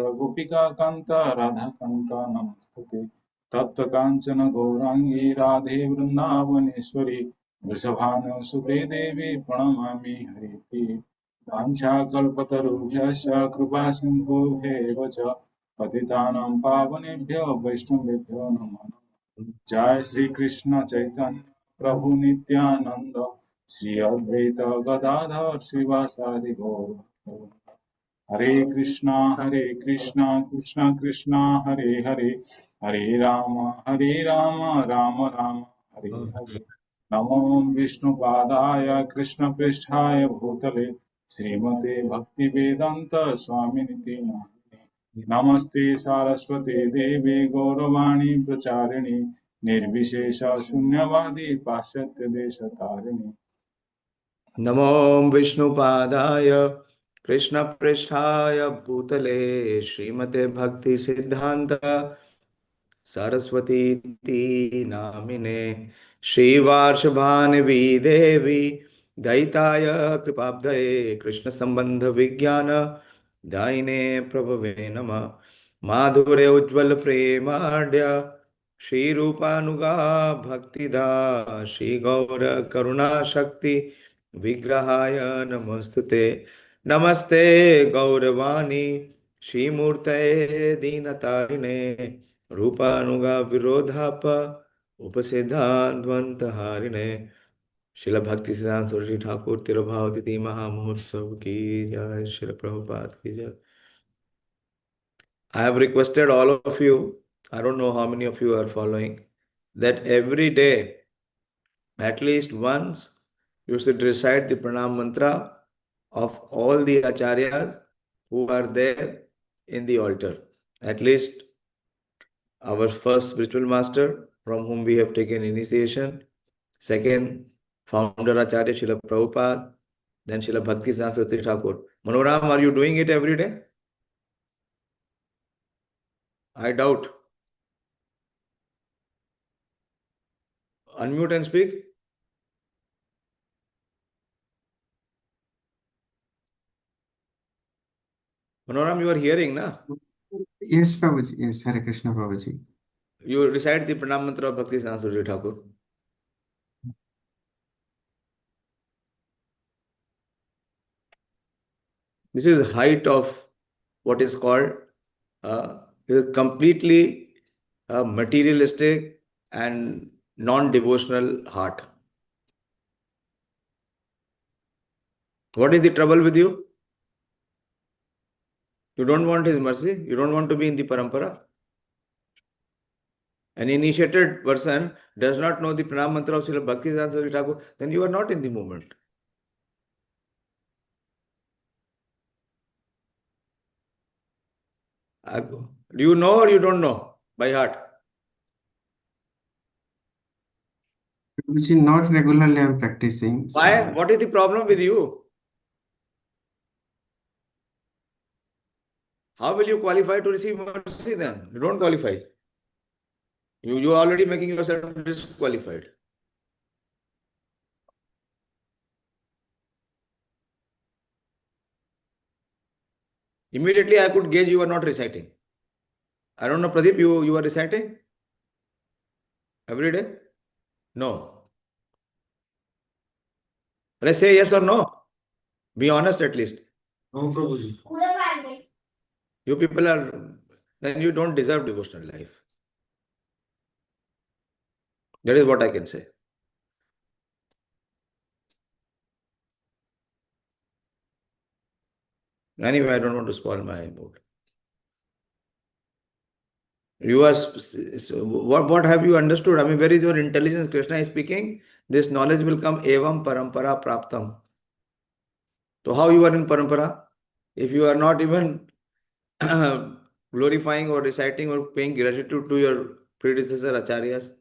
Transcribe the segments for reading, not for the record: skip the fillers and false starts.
गोपिका कांता राधा कांता नमस्तुते। तप्त कांचन गौरांगी राधे वृंदावनेश्वरी वृषभानुसुते देवी प्रणमामि हरिप्रिये। वाञ्छाकल्पतरुभ्यश्च कृपा सिन्धुभ्येव च पतितानां पावनेभ्यो वैष्णवेभ्यो नमः नमः। जय श्री कृष्ण चैतन्य प्रभु नित्यानंद श्री अद्वैत गदाधर श्रीवासादि गौर भक्तवृंद। हरे कृष्णा कृष्णा कृष्णा हरे हरे, हरे राम राम राम हरे हरे। नमो विष्णुपादाय कृष्णपृष्ठाय भूतले श्रीमते भक्तिवेदांत स्वामिनिति नामिने। नमस्ते सारस्वते देवे गौरवाणी प्रचारिणे निर्विशेष शून्यवादी पाश्चात्य देशतारिणे। नमो विष्णुपादाय कृष्णपृष्ठाय भूतले श्रीमते भक्ति सिद्धांत सरस्वती नामिने श्रीवार्षभानवी देवी दयिताय कृपाब्धये कृष्ण संबंध विज्ञान दायिने प्रभवे नमः। माधुर्य उज्ज्वल प्रेमाढ्य श्री रूपानुगा भक्तिदा श्री गौर करुणा शक्ति विग्रहाय नमस्तुते। नमस्ते गौरवाणी श्रीमूर्तये दीनतारिणे रूपानुगा विरोधाप उपसिद्धाद्वंतहारिणे। शिल भक्ति सिद्धांत सरस्वती ठाकुर तिरुभाव तिथि महामहोत्सव की जय। शिल प्रभुपाद की जय। I have requested all of you, I don't know how many of you are following, that every day, at least once, you should recite the pranam mantra of all the acharyas who are there in the altar. At least our first spiritual master from whom we have taken initiation, second founder Acharya Srila Prabhupada, then Srila Bhakti Siddhanta Saraswati Thakur. Manoram, are you doing it every day? I doubt. Unmute and speak. Manoram, you are hearing, na? Yes, Prabhuji. Yes, Hare Krishna, Prabhuji. You recite the pranam mantra of Bhakti Siddhanta Saraswati Thakur. This is height of what is called completely materialistic and non-devotional heart. What is the trouble with you? You don't want His mercy? You don't want to be in the parampara? An initiated person does not know the pranam mantra of Srila Bhakti Siddhanta Saraswati Thakur, then you are not in the movement. Do you know or you don't know by heart? Prabhuji, not regularly I'm practicing. Why? So What is the problem with you? How will you qualify to receive mercy then? You don't qualify. You are already making yourself disqualified. Immediately I could gauge you are not reciting. I don't know, Pradeep, you are reciting every day? No. Let's say yes or no. Be honest at least. no, Prabhuji. You people are, then you don't deserve devotional life. That is what I can say. Anyway, I don't want to spoil my mood. You are, so what have you understood? I mean, where is your intelligence? Krishna is speaking. This knowledge will come evam parampara praptam. So how you are in parampara? If you are not even glorifying or reciting or paying gratitude to your predecessor acharyas.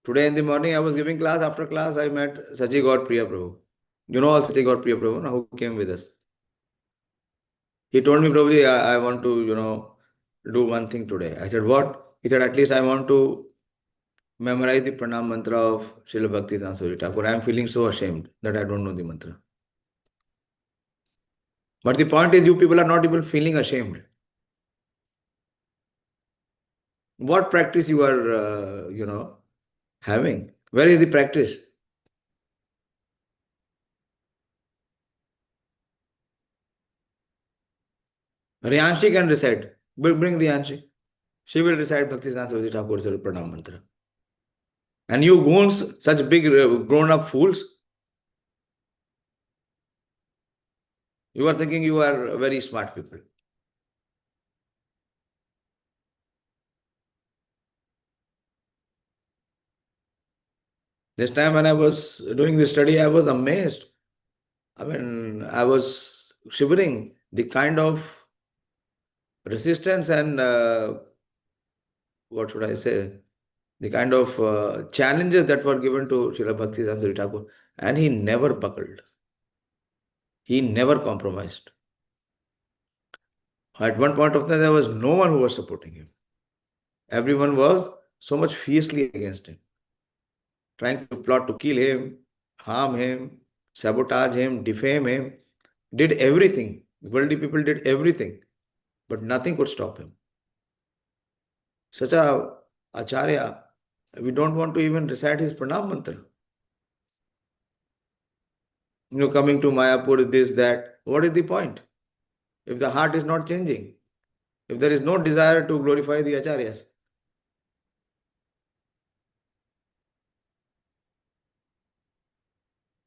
Today in the morning, I was giving class. After class, I met Sachi Gaur Priya Prabhu. You know all Sachi Gaur Priya Prabhu, no? Who came with us. He told me, Prabhuji, I want to, do one thing today. I said, what? He said, at least I want to memorize the pranam mantra of Srila Bhakti Siddhanta Saraswati Thakur. I am feeling so ashamed that I don't know the mantra. But the point is, you people are not even feeling ashamed. What practice you are, having? Where is the practice? Riyanshi can recite. Bring Riyanshi. She will recite Bhakti Saraswati Thakur Sarva Pranam Mantra. And you goons, such big grown-up fools, you are thinking you are very smart people. This time when I was doing the study, I was amazed. I mean, I was shivering. The kind of resistance and what should I say? The kind of challenges that were given to Srila Bhakti Saraswati Thakur, and he never buckled. He never compromised. At one point of time, there was no one who was supporting him. Everyone was so much fiercely against him, trying to plot to kill him, harm him, sabotage him, defame him, did everything. Worldly people did everything, but nothing could stop him. Such a Acharya, we don't want to even recite his pranam mantra. Coming to Mayapur, this, that. What is the point? If the heart is not changing, if there is no desire to glorify the Acharyas.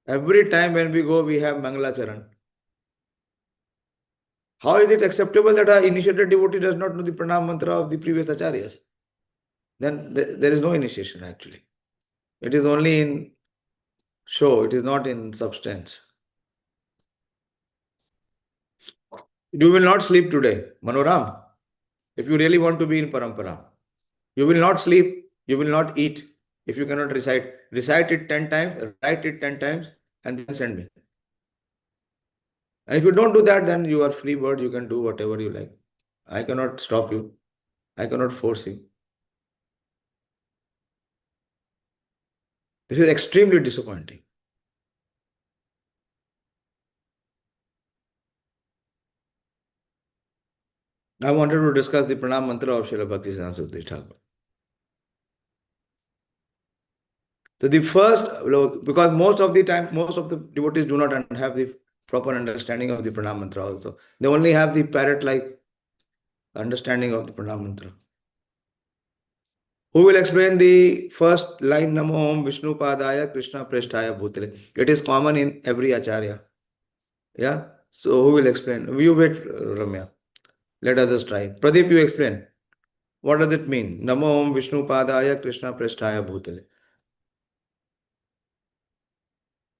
Every time when we go, we have Mangalacharan. How is it acceptable that an initiated devotee does not know the pranam mantra of the previous Acharyas? Then there is no initiation actually. It is only in show, it is not in substance. You will not sleep today, Manoram. If you really want to be in Parampara, you will not sleep, you will not eat if you cannot recite. Recite it 10 times, write it 10 times, and then send me. And if you don't do that, then you are free bird, you can do whatever you like. I cannot stop you. I cannot force you. This is extremely disappointing. I wanted to discuss the pranam mantra of Srila Bhakti Saraswati Thakur. So the first, because most of the time, most of the devotees do not have the proper understanding of the pranam mantra also. They only have the parrot-like understanding of the pranam mantra. Who will explain the first line, Namo Om Vishnu Padaya Krishna Presthaya Bhutale? It is common in every acharya. Yeah? So who will explain? You wait, Ramya. Let others try. Pradeep, you explain. What does it mean? Namo Om Vishnu Padaya Krishna Presthaya Bhutale.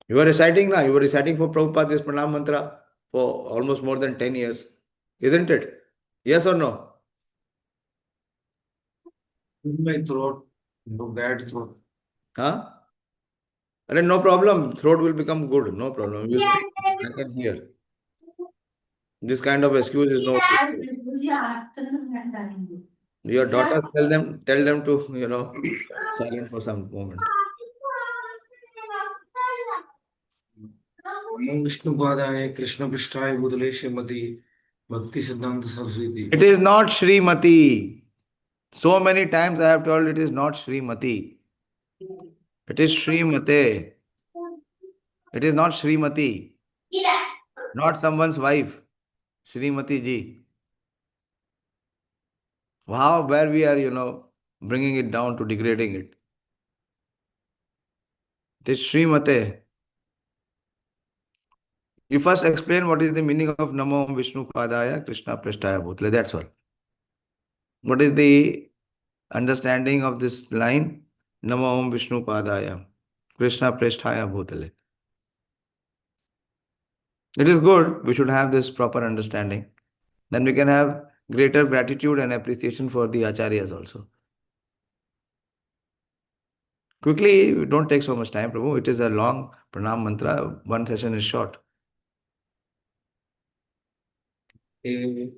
You are reciting now. You were reciting for Prabhupada this pranam mantra for almost more than 10 years. Isn't it? Yes or no? My throat, no bad throat. Huh? And no problem. Throat will become good. No problem. You speak. I can hear. This kind of excuse is no excuse. Your daughters tell them to, silent for some moment. Om Vishnu Padaya Krishna Prishtaya Bhutale Srimati Bhakti Siddhanta Saraswati. It is not Srimati. So many times I have told it is not Srimati. It is Srimate. It is not Srimati. Not someone's wife. Srimati ji. Wow, where we are, bringing it down to degrading it. It is Srimate. You first explain what is the meaning of Namo Om Vishnu Padaya Krishna Presthaya Bhutale. That's all. What is the understanding of this line? Namo Om Vishnu Padaya Krishna Presthaya Bhutale. It is good. We should have this proper understanding. Then we can have greater gratitude and appreciation for the acharyas also. Quickly, don't take so much time, Prabhu. It is a long pranam mantra. One session is short. I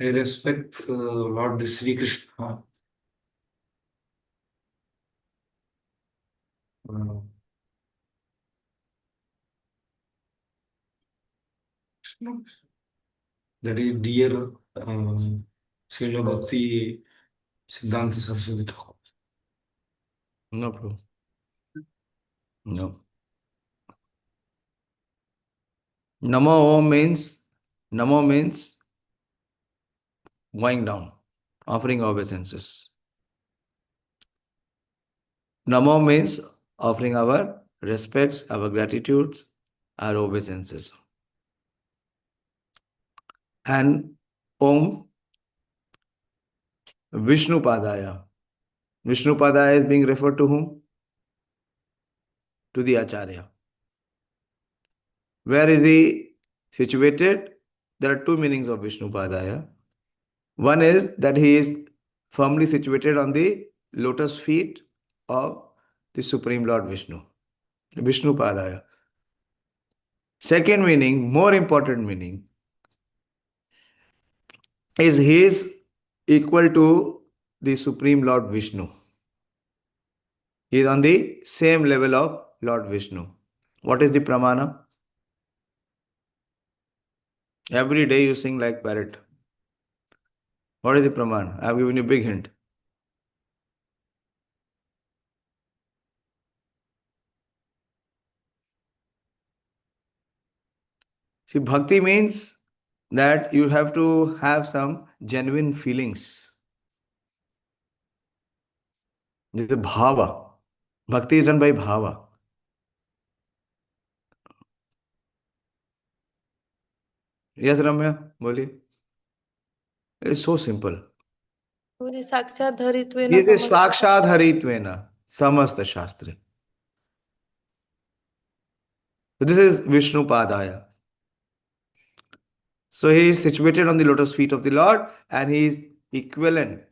respect Lord Sri Krishna. That is dear Srila Bhakti Siddhanta Saraswati Thakur. No problem. No. Namo means going down, offering obeisances. Namo means offering our respects, our gratitudes, our obeisances. And Om Vishnu Padaya. Vishnu Padaya is being referred to whom? To the Acharya. Where is he situated? There are two meanings of Vishnu Padaya. One is that he is firmly situated on the lotus feet of the Supreme Lord Vishnu. Vishnu Padaya. Second meaning, more important meaning, is he is equal to the Supreme Lord Vishnu. He is on the same level of Lord Vishnu. What is the pramana? Every day you sing like parrot. What is the pramana? I have given you a big hint. See, bhakti means that you have to have some genuine feelings. This is bhava. Bhakti is done by bhava. Yes, Ramya, boli. It's so simple. साक्षात धरित्वेन This is Sakshat Haritvena, Samasta Shastra. So this is Vishnu Padaya. So he is situated on the lotus feet of the Lord and he is equivalent.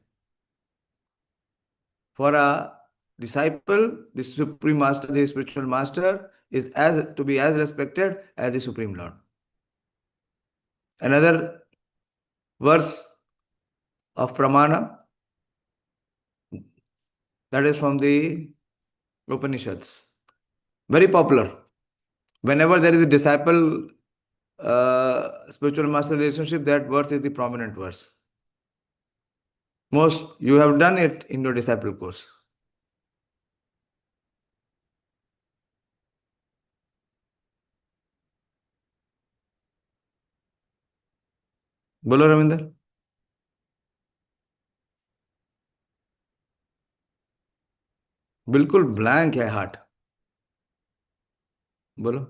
For a disciple, the Supreme Master, the spiritual master, is to be as respected as the Supreme Lord. Another verse of Pramana, that is from the Upanishads. Very popular. Whenever there is a disciple spiritual master relationship, that verse is the prominent verse. Most you have done it in your disciple course. बोलो रविंदर. बिल्कुल blank है heart. बोलो.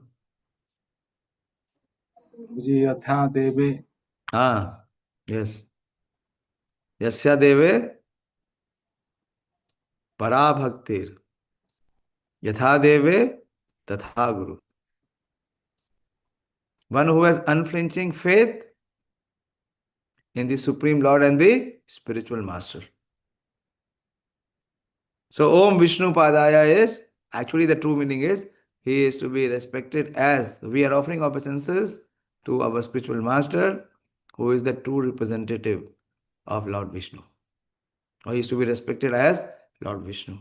जी यथा देवे. हाँ, yes. यस्या देवे परा भक्तिर यथा देवे तथा guru. One who has unflinching faith in the Supreme Lord and the spiritual master. So Om Vishnu Padaya is, actually the true meaning is, he is to be respected as, we are offering obeisances to our spiritual master, who is the true representative of Lord Vishnu. Or he is to be respected as Lord Vishnu.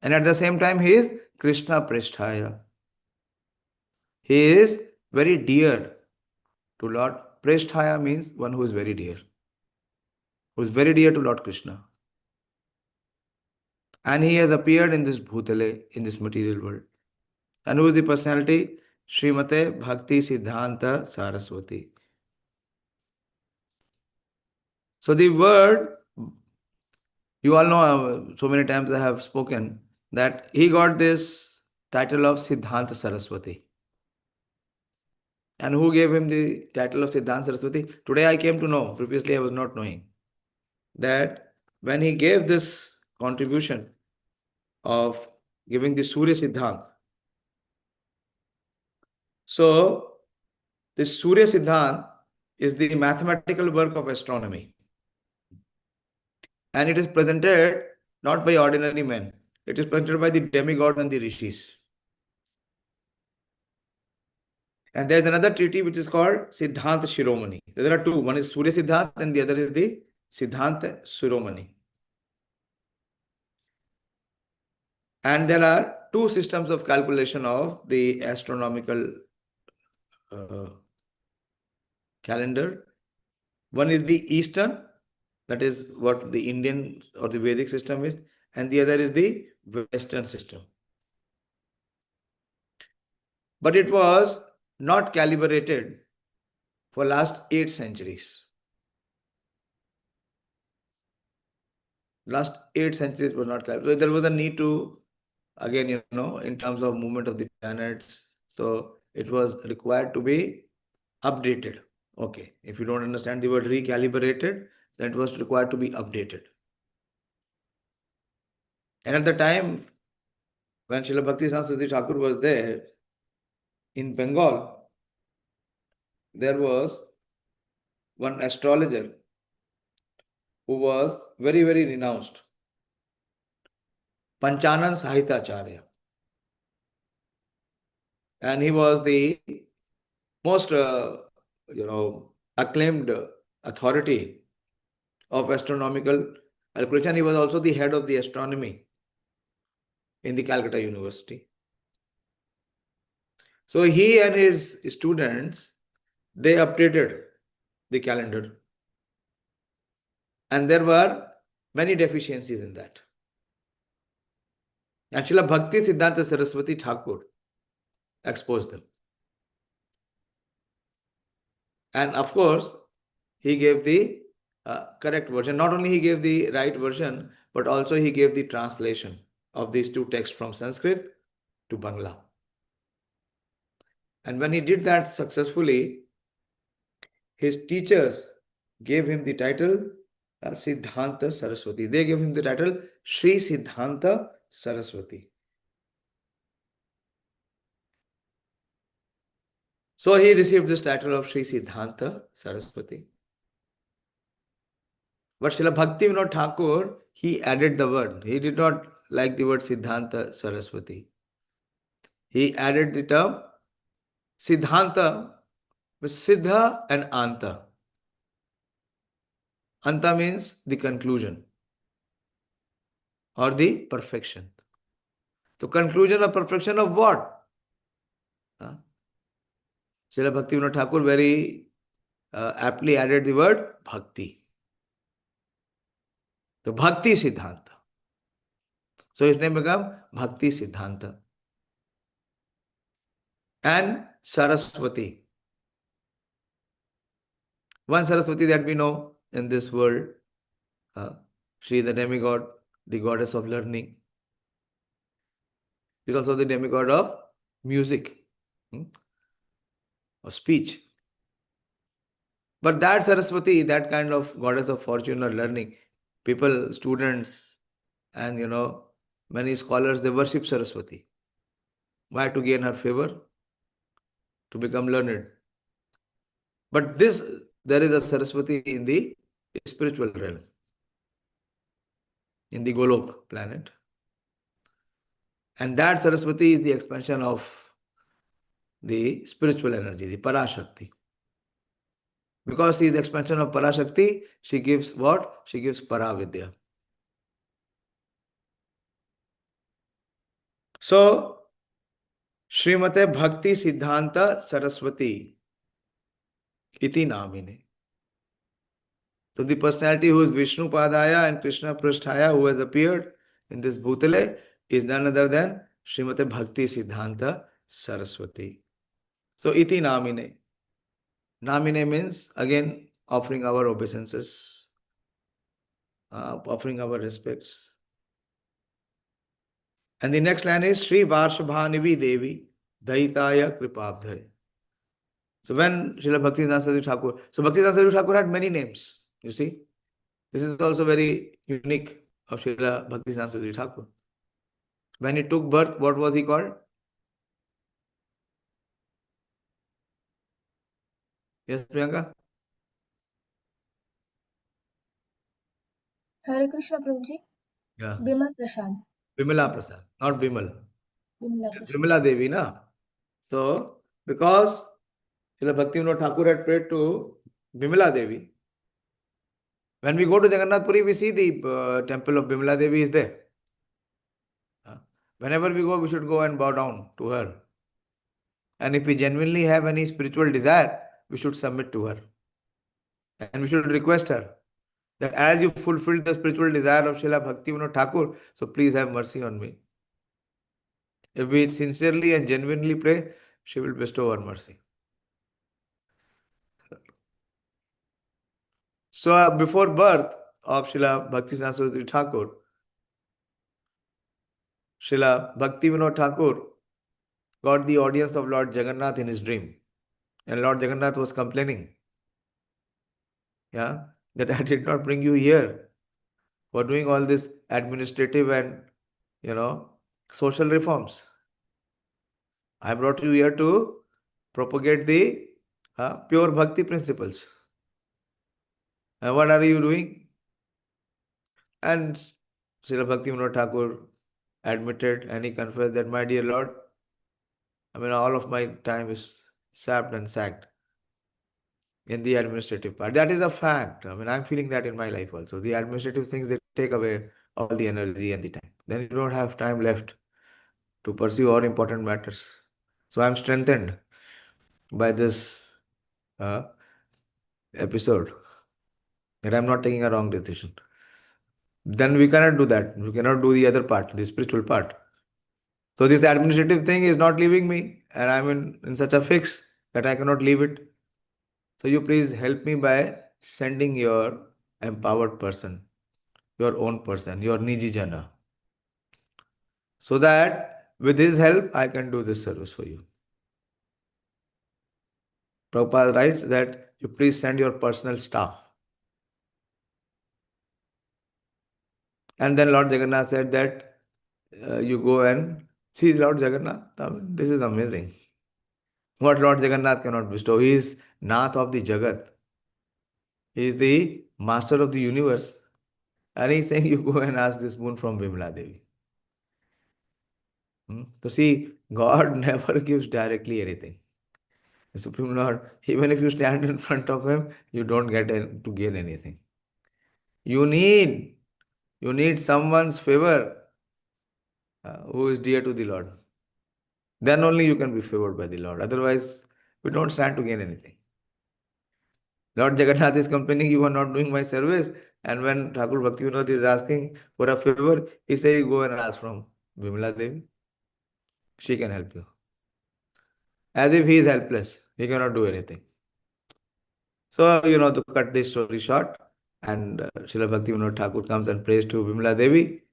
And at the same time, he is Krishna Prishthaya. He is very dear to Lord. Prishthaya means one who is very dear. Who is very dear to Lord Krishna. And he has appeared in this bhutale, in this material world. And who is the personality? Srimate Bhakti Siddhanta Saraswati. So the word, you all know, so many times I have spoken, that he got this title of Siddhanta Saraswati. And who gave him the title of Siddhanta Saraswati? Today I came to know, previously I was not knowing, that when he gave this contribution of giving the Surya Siddhanta, so this Surya Siddhanta is the mathematical work of astronomy. And it is presented not by ordinary men. It is presented by the demigods and the rishis. And there is another treaty which is called Siddhanta Shiromani. There are two. One is Surya Siddhanta and the other is the Siddhanta Shiromani. And there are two systems of calculation of the astronomical calendar. One is the Eastern, that is what the Indian or the Vedic system is, and the other is the Western system. But it was not calibrated for last 8 centuries. Last 8 centuries was not calibrated. So there was a need to, again, in terms of movement of the planets, so it was required to be updated. Okay, if you don't understand the word recalibrated, then it was required to be updated. And at the time when Srila Bhakti Sāci-Sutā Thakur was there in Bengal, there was one astrologer who was very, very renounced, Panchanan Sahitacharya. And he was the most, acclaimed authority of astronomical calculation. He was also the head of the astronomy in the Calcutta University. So he and his students, they updated the calendar. And there were many deficiencies in that. And Srila Bhakti Siddhanta Saraswati Thakur exposed them. And of course, he gave the correct version. Not only he gave the right version, but also he gave the translation of these two texts from Sanskrit to Bangla. And when he did that successfully, his teachers gave him the title Siddhanta Saraswati. They gave him the title Sri Siddhanta Saraswati. So he received this title of Sri Siddhanta Saraswati. But Srila Bhakti Vinod Thakur, he added the word. He did not like the word Siddhanta Saraswati. He added the term Siddhanta with Siddha and Anta. Anta means the conclusion or the perfection. So conclusion or perfection of what? Srila Bhakti Vinod Thakur very aptly added the word Bhakti. So Bhakti Siddhanta. So his name became Bhakti Siddhanta. And Saraswati. One Saraswati that we know in this world, she is the demigod, the goddess of learning. She is also the demigod of music or speech. But that Saraswati, that kind of goddess of fortune or learning, people, students, and many scholars, they worship Saraswati. Why? To gain her favor, to become learned. But there is a Saraswati in the spiritual realm, in the Golok planet. And that Saraswati is the expansion of the spiritual energy, the Parashakti. Because she is the expansion of Parashakti, she gives what? She gives Paravidya. So, Srimate Bhakti Siddhanta Saraswati iti namine. So the personality who is Vishnu Padaya and Krishna Prasthaya, who has appeared in this Bhutale, is none other than Srimate Bhakti Siddhanta Saraswati. So iti namine. Namine means again offering our obeisances, offering our respects. And the next line is Sri Varshabhanivi Devi Daitaya Kripabdhare. So when Srila Bhakti Siddhanta Thakur, so Bhakti Siddhanta Thakur had many names, you see. This is also very unique of Srila Bhakti Siddhanta Thakur. When he took birth, what was he called? Yes, Priyanka? Hare Krishna Prabhuji. Yeah. Bimal Prasad. Bimala Prasad, not Bimal. Bimala Prasad. Bimala Devi, na? So, because Srila Bhakti Vinod Thakur had prayed to Bimala Devi, when we go to Jagannath Puri, we see the temple of Bimala Devi is there. Whenever we go, we should go and bow down to her. And if we genuinely have any spiritual desire, we should submit to her. And we should request her that as you fulfilled the spiritual desire of Srila Bhaktivinoda Thakur, so please have mercy on me. If we sincerely and genuinely pray, she will bestow her mercy. So before birth of Srila Bhaktisiddhanta Saraswati Thakur, Srila Bhaktivinoda Thakur got the audience of Lord Jagannath in his dream. And Lord Jagannath was complaining, that I did not bring you here for doing all this administrative and, social reforms. I brought you here to propagate the pure bhakti principles. And what are you doing? And Srila Bhaktivinoda Thakur admitted and he confessed that, my dear Lord, all of my time is sapped and sacked in the administrative part. That is a fact. I'm feeling that in my life also. The administrative things, they take away all the energy and the time. Then you don't have time left to pursue all important matters. So I'm strengthened by this episode that I'm not taking a wrong decision. Then we cannot do that. We cannot do the other part, the spiritual part. So this administrative thing is not leaving me, and I'm in such a fix that I cannot leave it. So you please help me by sending your empowered person, your own person, your Niji Jana, so that with his help I can do this service for you. Prabhupada writes that you please send your personal staff. And then Lord Jagannath said that you go and see Lord Jagannath. This is amazing. What Lord Jagannath cannot bestow. He is Nath of the Jagat. He is the master of the universe. And he is saying, you go and ask this boon from Vimla Devi. So see, God never gives directly anything. The Supreme Lord, even if you stand in front of him, you don't get to gain anything. You need someone's favor who is dear to the Lord. Then only you can be favored by the Lord. Otherwise, we don't stand to gain anything. Lord Jagannath is complaining, you are not doing my service. And when Thakur Bhaktivinoda is asking for a favor, he says, go and ask from Vimla Devi. She can help you. As if he is helpless. He cannot do anything. So, to cut this story short, and Srila Bhaktivinoda Thakur comes and prays to Vimla Devi.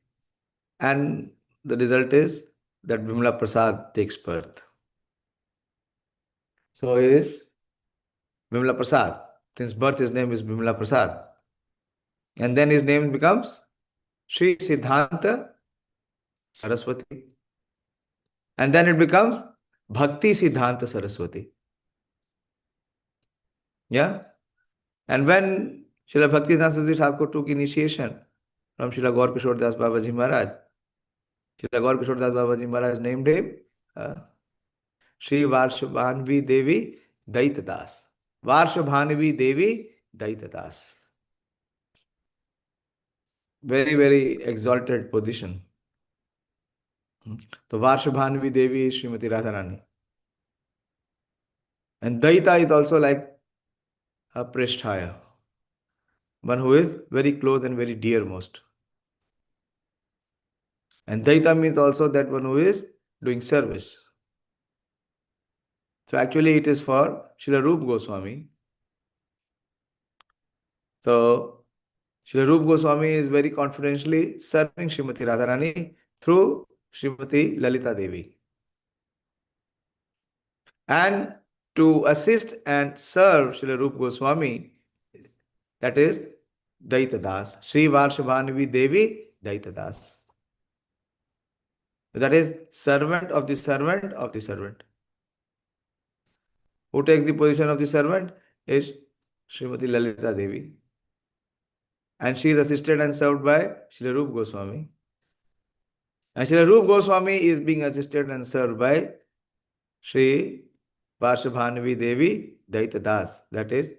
And the result is that Vimla Prasad takes birth. So he is Vimla Prasad. Since birth, his name is Vimla Prasad. And then his name becomes Sri Siddhanta Saraswati. And then it becomes Bhakti Siddhanta Saraswati. Yeah? And when Srila Bhakti Siddhanta Thakur took initiation from Srila Gaur Kishore Das Babaji Maharaj, Srila Gaur Kishore Das Babaji Maharaj named him Sri Varshabhanvi Devi Daita Das. Varshabhanvi Devi Daita Das. Very, very exalted position. So Varshabhanvi Devi is Srimati Radharani. And Daita is also like a Prishthaya, one who is very close and very dearmost. And Daita means also that one who is doing service. So actually it is for Srila Rupa Goswami. So Srila Rupa Goswami is very confidentially serving Srimati Radharani through Srimati Lalita Devi. And to assist and serve Srila Rupa Goswami, that is Daita Das. Sri Varshabhanvi Devi Daita Das. That is servant of the servant of the servant. Who takes the position of the servant is Srimati Lalita Devi. And she is assisted and served by Srila Rupa Goswami. And Srila Rupa Goswami is being assisted and served by Sri Varshabhanvi Devi Daita Das. That is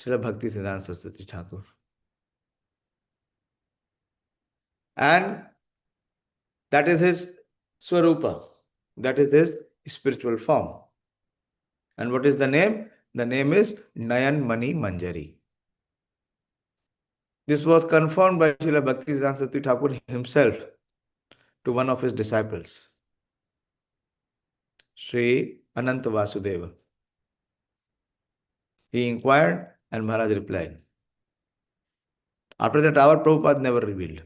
Srila Bhakti Siddhanta Saraswati Thakur. And that is his Swarupa. That is his spiritual form. And what is the name? The name is Nayan Mani Manjari. This was confirmed by Srila Bhaktisiddhanta Saraswati Thakur himself to one of his disciples, Sri Ananta Vasudeva. He inquired and Maharaj replied. After that, our Prabhupada never revealed.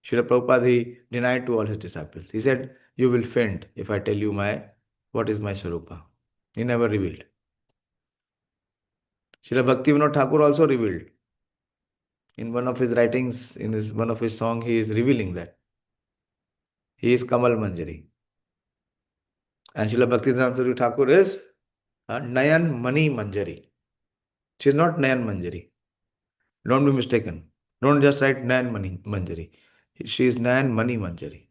Srila Prabhupada, he denied to all his disciples. He said, you will faint if I tell you what is my Swarupa. He never revealed. Srila Bhaktivinoda Thakur also revealed. In one of his writings, one of his songs, he is revealing that. He is Kamal Manjari. And Srila Bhaktisiddhanta Saraswati Thakur is Nayan Mani Manjari. She is not Nayan Manjari. Don't be mistaken. Don't just write Nayan Mani Manjari. She is Nayan Mani Manjari.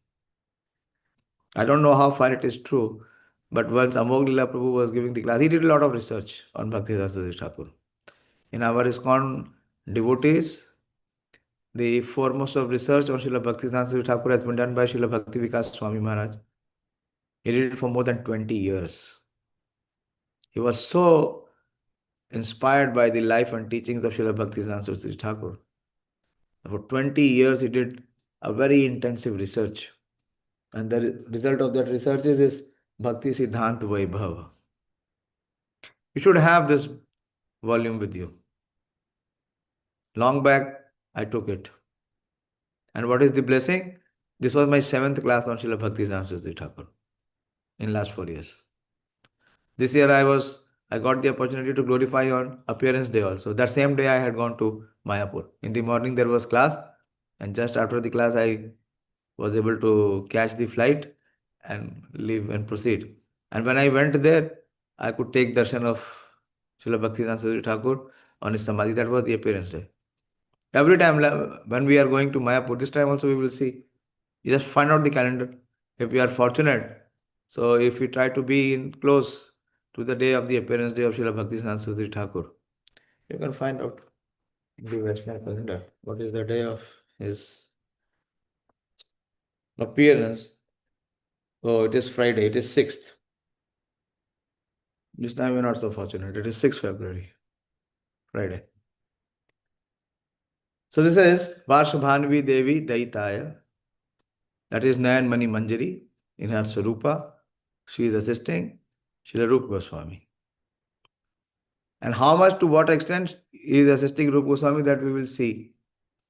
I don't know how far it is true, but once Amog Lila Prabhu was giving the class, he did a lot of research on Bhaktisiddhanta Saraswati Thakur. In our ISKCON devotees, the foremost of research on Srila Bhaktisiddhanta Saraswati Thakur has been done by Srila Bhakti Vikas Swami Maharaj. He did it for more than 20 years. He was so inspired by the life and teachings of Srila Bhaktisiddhanta Saraswati Thakur. For 20 years, he did a very intensive research. And the result of that research is Bhakti Siddhant Vaibhav. You should have this volume with you. Long back, I took it. And what is the blessing? This was my 7th class on Srila Bhaktisiddhanta Saraswati Thakur in last 4 years. This year I got the opportunity to glorify on appearance day also. That same day I had gone to Mayapur. In the morning there was class, and just after the class I was able to catch the flight and leave and proceed. And when I went there, I could take darshan of Srila Bhaktisiddhanta Saraswati Thakur on his Samadhi. That was the appearance day. Every time when we are going to Mayapur, this time also we will see. You just find out the calendar. If we are fortunate, so if we try to be in close to the day of the appearance day of Srila Bhaktisiddhanta Saraswati Thakur, you can find out the Vaishnava calendar. What is the day of his appearance? Oh, it is Friday. It is 6th. This time we are not so fortunate. It is 6th February, Friday. So this is Varshabhanvi Devi Daitaya. That is Nayan Mani Manjari in her Sarupa. She is assisting Srila Rupa Goswami. And how much, to what extent he is assisting Rupa Goswami, that we will see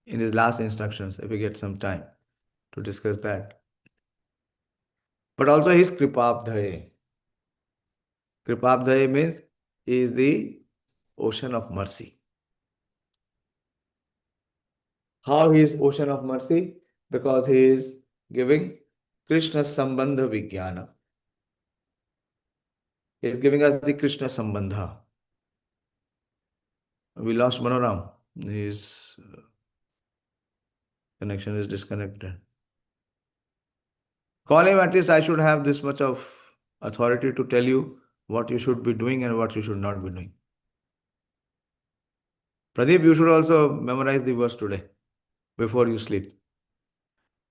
in his last instructions, if we get some time to discuss that. But also his Kripabdhaye. Kripabdhaye means he is the ocean of mercy. How he is ocean of mercy? Because he is giving Krishna Sambandha Vijnana. He is giving us the Krishna Sambandha. We lost Manoram. His connection is disconnected. Call him, at least I should have this much of authority to tell you what you should be doing and what you should not be doing. Pradeep, you should also memorize the verse today before you sleep.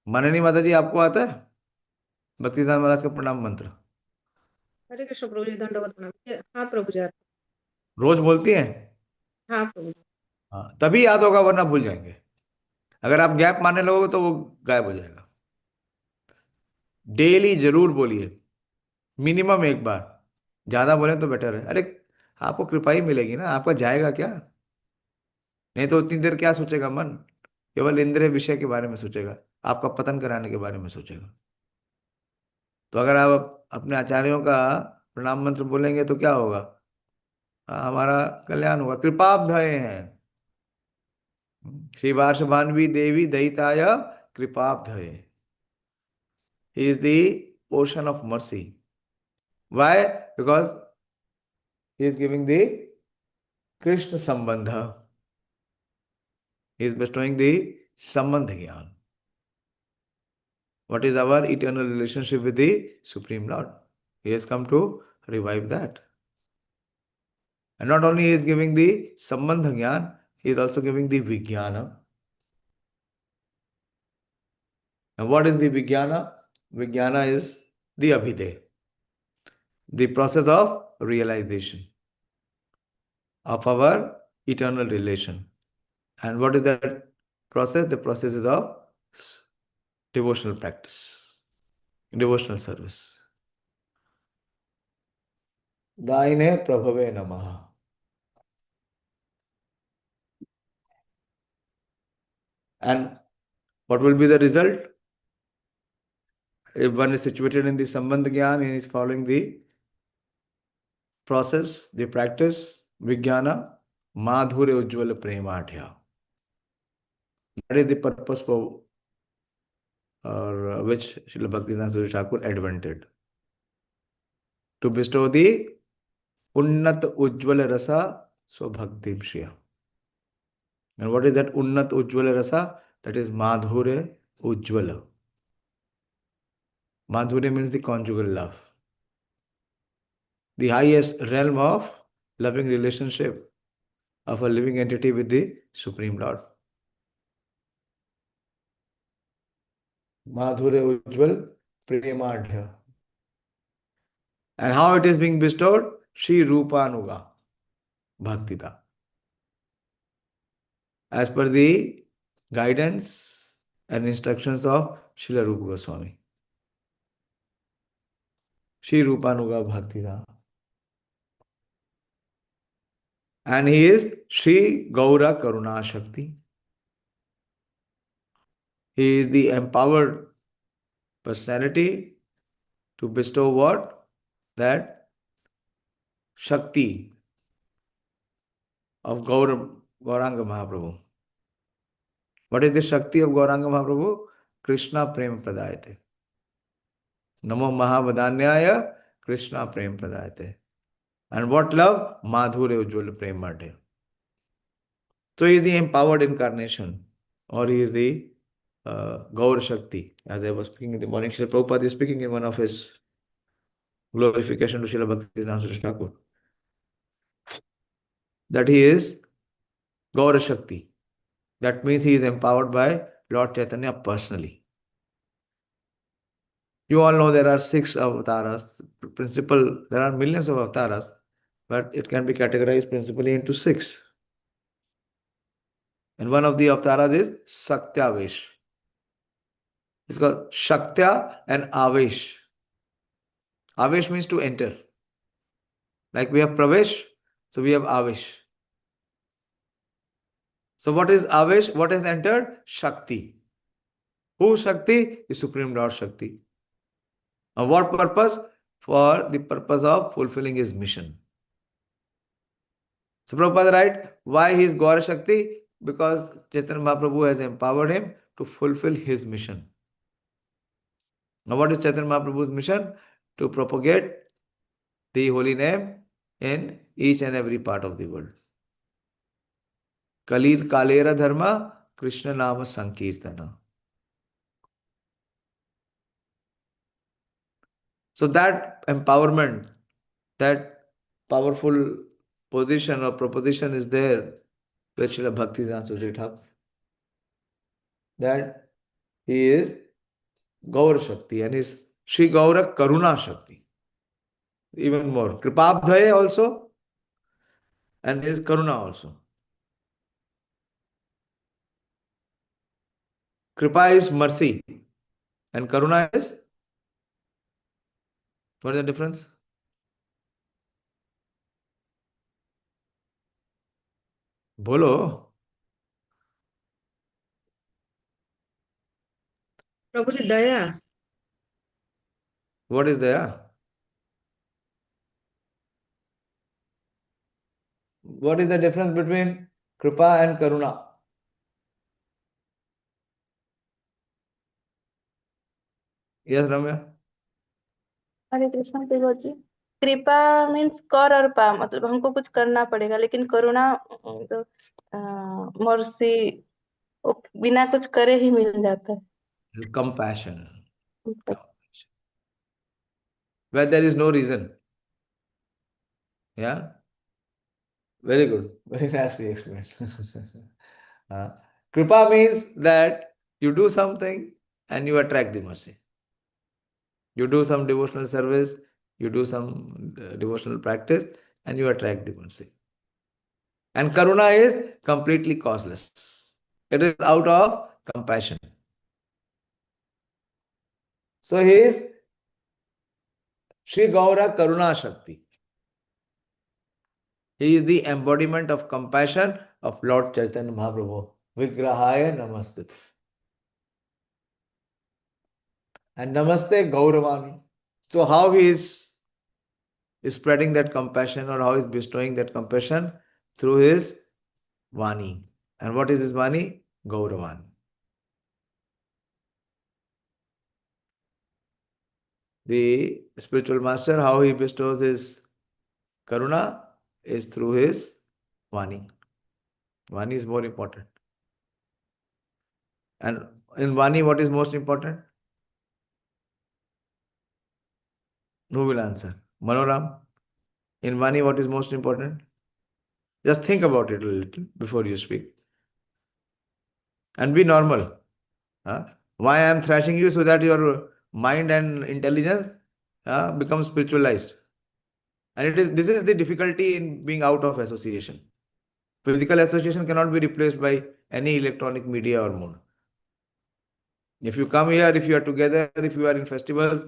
माननीय माता जी, आपको आता है भक्तिदान महाराज का प्रणाम मंत्र? हरे कृष्ण प्रभु जी, दंडवत प्रणाम। हाँ प्रभु जी। रोज बोलती हैं? हाँ प्रभु जी। हाँ, तभी याद होगा, वरना भूल जाएंगे। अगर आप गैप मारने लगोगे तो वो गायब हो जाएगा। डेली जरूर बोलिए, मिनिमम एक बार। ज्यादा बोले तो बेटर है। अरे आपको कृपा ही मिलेगी ना, आपका जाएगा क्या? नहीं तो उतनी देर क्या सोचेगा मन? केवल इंद्रिय विषय के बारे में सोचेगा, आपका पतन कराने के बारे में सोचेगा। तो अगर आप अपने आचार्यों का प्रणाम मंत्र बोलेंगे तो क्या होगा? हमारा कल्याण होगा। कृपाब्धये हैं, श्री वार्षभान्वी देवी दयिताय कृपाब्धये। He is the ocean of mercy. Why? Because he is giving the Krishna Sambandha. He is bestowing the Sambandha Gyan. What is our eternal relationship with the Supreme Lord? He has come to revive that. And not only he is giving the Sambandha Gyan, he is also giving the Vijnana. And what is the Vijnana? Vijnana is the Abhiday, the process of realization of our eternal relation. And what is that process? The process is of devotional practice, devotional service. Daine Prabhave Namaha. And what will be the result? If one is situated in the Sambandh Gyan and is following the process, the practice, Vijnana, Madhurya Ujjvala Premadhya. That is the purpose for which Srila Bhaktivinoda Saraswati Thakur invented. To bestow the Unnat Ujjvala Rasa Swabhakti Shriya. And what is that Unnat Ujjvala Rasa? That is Madhurya Ujjvala. Madhurya means the conjugal love. The highest realm of loving relationship of a living entity with the Supreme Lord. Madhurya Ujjval Premadhya. And how it is being bestowed? Shri Rupanuga Bhaktita. As per the guidance and instructions of Srila Rupa Goswami. Shri Rupanuga Bhaktita. And he is Shri Gaura Karuna Shakti. He is the empowered personality to bestow what? That Shakti of Gauranga Mahaprabhu. What is the Shakti of Gauranga Mahaprabhu? Krishna Prem Pradayate. Namo Mahavadanyaya Krishna Prem Pradayate. And what love? Madhurya Ujjvala Premadhya. So he is the empowered incarnation, or he is the Gaur Shakti. As I was speaking in the morning, Srila Prabhupada is speaking in one of his glorification to Srila Bhaktivinoda Saraswati Thakur, that he is Gaur Shakti. That means he is empowered by Lord Chaitanya personally. You all know there are 6 avatars. There are millions of avatars, but it can be categorized principally into 6. And one of the avatars is Sakyavesh. It's called Shaktya and Avesh. Avesh means to enter. Like we have Pravesh, so we have Avesh. So what is Avesh? What has entered? Shakti. Who Shakti? The Supreme Lord Shakti. And what purpose? For the purpose of fulfilling his mission. So Prabhupada writes, why he is Gaura Shakti? Because Chaitanya Mahaprabhu has empowered him to fulfill his mission. Now what is Chaitanya Mahaprabhu's mission? To propagate the holy name in each and every part of the world. Kalir Kalera Dharma Krishna Nama Sankirtana. So that empowerment, that powerful position or proposition is there with Srila Bhaktivinoda Saraswati Thakur. That he is Gaura Shakti and is Shri Gaura Karuna Shakti. Even more. Kripabdhaya also and there is Karuna also. Kripa is mercy and Karuna is? What is the difference? Bolo. Prabhuji, Daya. What is there? What is the difference between Kripa and Karuna? Yes, Ramya? हरे कृष्ण प्रभु जी। कृपा means कर और पा, मतलब हमको कुछ करना पड़ेगा, लेकिन करुणा तो मर्सी बिना कुछ करे ही मिल जाता है। Compassion. Where there is no reason. Yeah? Very good. Very nicely explained. Kripa means that you do something and you attract the mercy. You do some devotional service, you do some devotional practice and you attract the mercy. And karuna is completely causeless. It is out of compassion. So he is Sri Gaura Karuna Shakti. He is the embodiment of compassion of Lord Chaitanya Mahaprabhu. Vigrahaya Namaste. And Namaste Gauravani. So how he is spreading that compassion, or how he is bestowing that compassion? Through his Vani. And what is his Vani? Gauravani. The spiritual master, how he bestows his Karuna is through his Vani. Vani is more important. And in Vani, what is most important? Who will answer? Manoram? In Vani, what is most important? Just think about it a little before you speak. And be normal. Huh? Why I am thrashing you? So that your mind and intelligence become spiritualized. And this is the difficulty in being out of association. Physical association cannot be replaced by any electronic media or mode. If you come here, if you are together, if you are in festivals,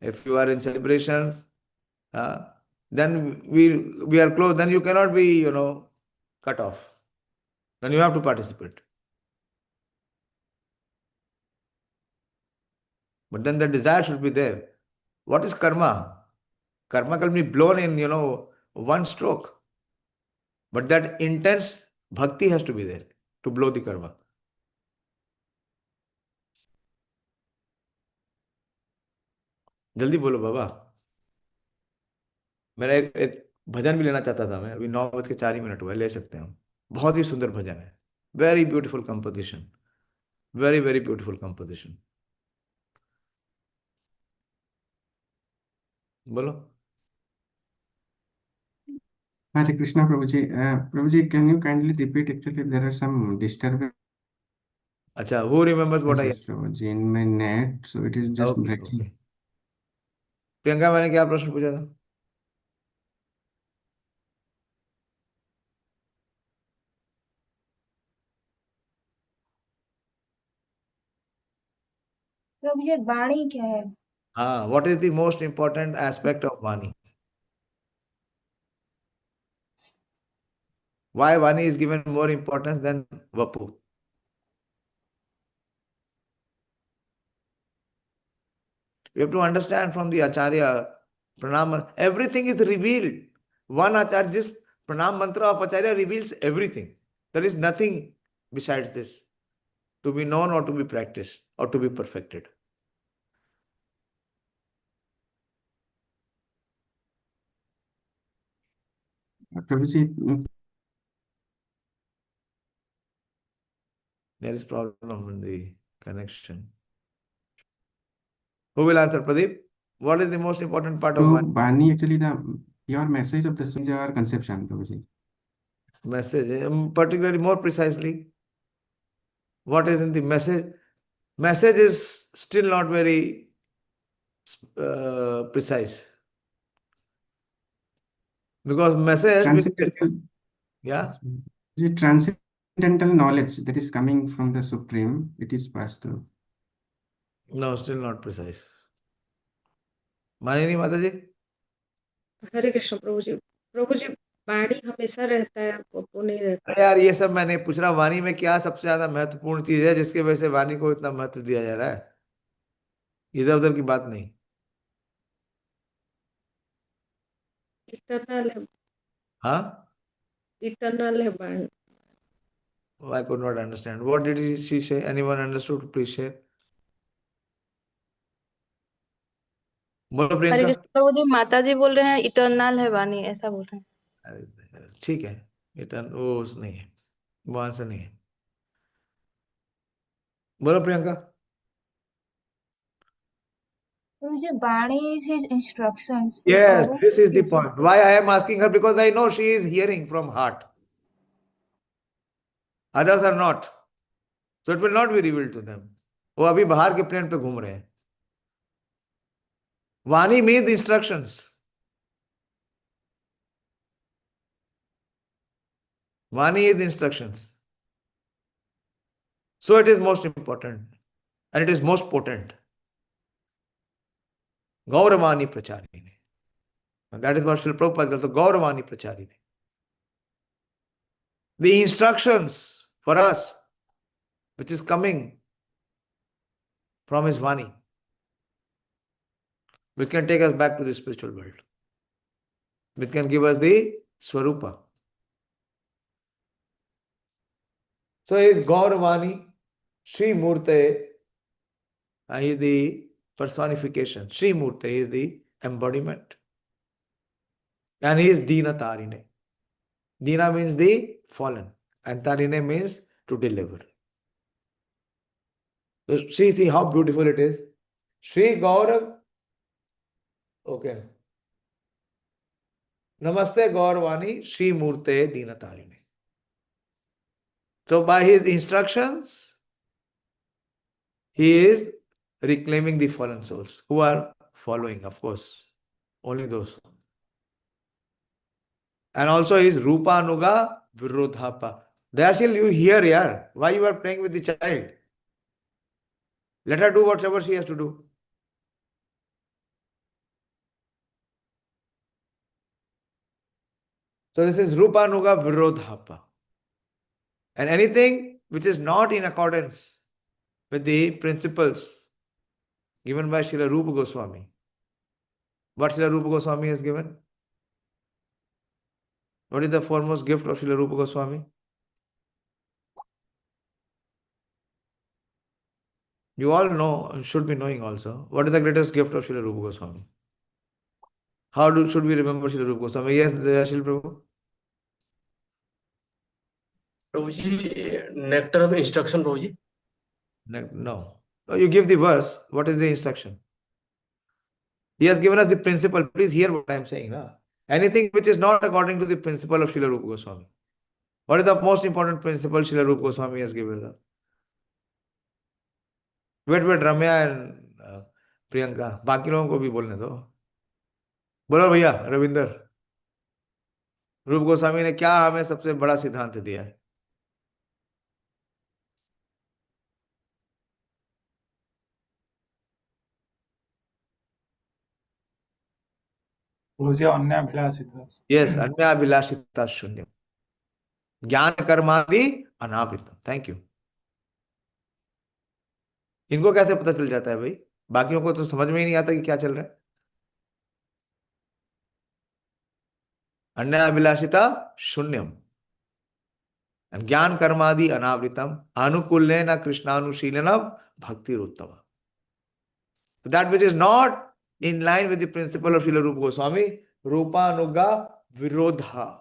if you are in celebrations, then we are close. Then you cannot be, cut off. Then you have to participate. But then the desire should be there. What is karma? Karma can be blown in, one stroke. But that intense bhakti has to be there to blow the karma. जल्दी बोलो बाबा. मेरा एक भजन भी लेना चाहता था मैं. अभी 9:04 हुआ. ले सकते हैं हम. बहुत ही सुंदर भजन है. Very beautiful composition. Very very beautiful composition. बोलो. Hare Krishna, Prabhuji. Prabhuji, can you kindly repeat? Actually, there are some disturbances, अच्छा, who remembers what I Prabhuji, in my net, so it is just okay, breaking. okay. Priyanka, मैंने क्या प्रश्न पूछा था? प्रभु जी वाणी क्या है? हाँ, what is the most important aspect of Vani? Why Vani is given more importance than Vapu? You have to understand from the Acharya, Pranam, everything is revealed. One Acharya, this Pranam mantra of Acharya reveals everything. There is nothing besides this to be known or to be practiced or to be perfected. Prabhuji, There is problem in the connection. Who will answer, Pradeep? What is the most important part of so Vani? Bani, actually, your message of the song is our conception, Prabhuji. Message, particularly more precisely, what is in the message? Message is still not very precise. Because message, yeah, The transcendental knowledge that is coming from the Supreme, it is passed through. no, still not precise. मानिनी माता जी? हरे कृष्ण प्रभु जी. प्रभु जी वाणी हमेशा रहता है, वो नहीं रहता. अरे यार, ये सब मैंने पूछ रहा. वाणी में क्या सबसे ज्यादा महत्वपूर्ण चीज है जिसकी वजह से वाणी को इतना महत्व दिया जा रहा है? इधर उधर की बात नहीं. इटरनल है. हाँ, इटरनल है वाणी. I could not understand. What did she say? Anyone understood? Please share. बोलो हरे प्रियंका. कृष्ण प्रभु जी, माता जी बोल रहे हैं इटर्नल है वाणी, ऐसा बोल रहे हैं. अरे, ठीक है. रिटर्न वो नहीं है, वो आंसर नहीं है. बोलो प्रियंका. प्रभु जी वाणी is his instructions. Is Yes, correct? this is the point. Why I am asking her? Because I know she is hearing from heart. Others are not. So it will not be revealed to them. वो अभी बाहर के plane पे घूम रहे हैं. वाणी means instructions. Vani is instructions. So it is most important and it is most potent. Gauravani Pracharini. And that is what Srila Prabhupada calls the Gauravani Pracharini. The instructions for us, which is coming from his Vani, which can take us back to the spiritual world, which can give us the Swarupa. So he is Gauravani, Sri Murte, he is the personification. Sri Murte is the embodiment. And he is Dina Tarine. Dina means the fallen, and Tarine means to deliver. So see how beautiful it is. Sri Gaurav. Okay. Namaste Gauravani, Sri Murte Dina Tarine. So by his instructions, he is reclaiming the fallen souls who are following, of course, only those. And also his Rupa Anuga Virodhapa. Dayāśīl, you hear, yaar. Why you are playing with the child? Let her do whatever she has to do. So this is Rupa Anuga Virodhapa. And anything which is not in accordance with the principles given by Srila Rupa Goswami. What Srila Rupa Goswami has given? What is the foremost gift of Srila Rupa Goswami? You all know, should be knowing also. What is the greatest gift of Srila Rupa Goswami? How should we remember Srila Rupa Goswami? Yes, Dayāśīl Prabhu. Prabhuji, nectar of instruction, Prabhuji. No. You give the verse. What is the instruction? He has given us the principle. Please hear what I am saying. Na? Anything which is not according to the principle of Srila Rupa Goswami. What is the most important principle Srila Rupa Goswami has given us? Wait, Ramya and Priyanka. बाकी लोगों को भी बोलने दो. बोलो भैया रविंदर. रूप गोस्वामी ने क्या हमें सबसे बड़ा सिद्धांत दिया है? प्रभु जी अन्याभिलाषिता. Yes, अन्याभिलाषिता शून्य. ज्ञान कर्मादि अनावृतम. Thank you. इनको कैसे पता चल जाता है भाई? बाकियों को तो समझ में ही नहीं आता कि क्या चल रहा है. अन्याभिलाषिता शून्यम. And ज्ञान कर्मादि अनावृतम अनुकूलेन कृष्णानुशीलनम भक्तिरुत्तम. So that which is not in line with the principle of Srila Rupa Goswami, Rupanuga Virodha.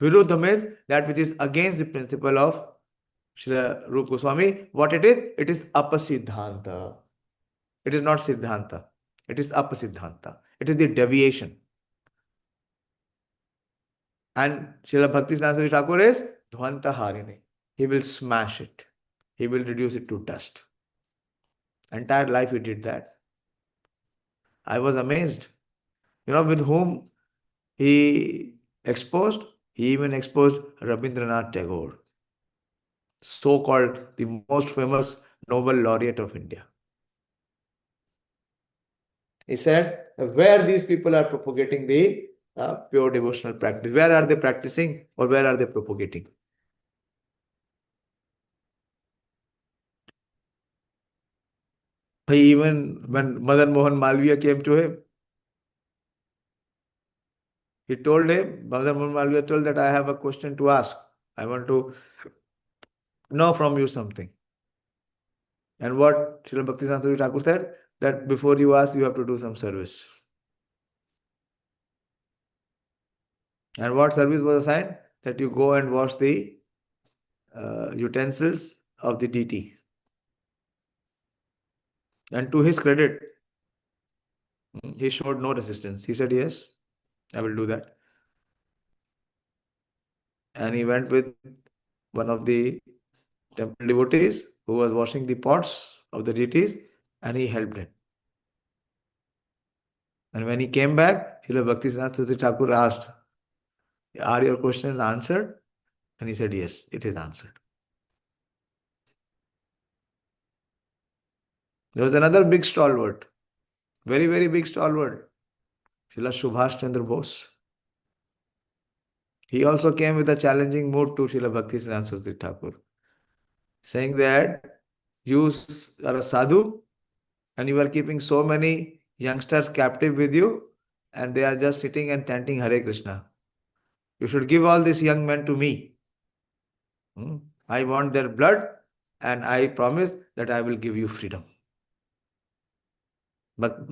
Virodha means that which is against the principle of Srila Rupa Goswami. What it is? It is apasiddhanta. It is not siddhanta. It is apasiddhanta. It is the deviation. And Srila Bhaktisiddhanta Saraswati Thakur is Dhvanta Harini. He will smash it. He will reduce it to dust. Entire life he did that. I was amazed. You know with whom he exposed? He even exposed Rabindranath Tagore, so-called the most famous Nobel laureate of India. He said, where these people are propagating the pure devotional practice, where are they practicing or where are they propagating? Even when Madan Mohan Malviya came to him, he told him, Madan Mohan Malviya told that I have a question to ask. I want to know from you something. And what Srila Bhaktisiddhanta Saraswati Thakur said, that before you ask, you have to do some service. And what service was assigned? That you go and wash the utensils of the deity. And to his credit, he showed no resistance. He said, yes, I will do that. And he went with one of the temple devotees who was washing the pots of the deities, and he helped him. And when he came back, Srila Bhaktisiddhanta Saraswati Thakur asked, are your questions answered? And he said, yes, it is answered. There was another big stalwart, very, very big stalwart, Srila Subhash Chandra Bose. He also came with a challenging mood to Srila Bhaktisiddhanta Saraswati Thakur, saying that you are a sadhu and you are keeping so many youngsters captive with you and they are just sitting and chanting Hare Krishna. You should give all these young men to me. I want their blood and I promise that I will give you freedom. But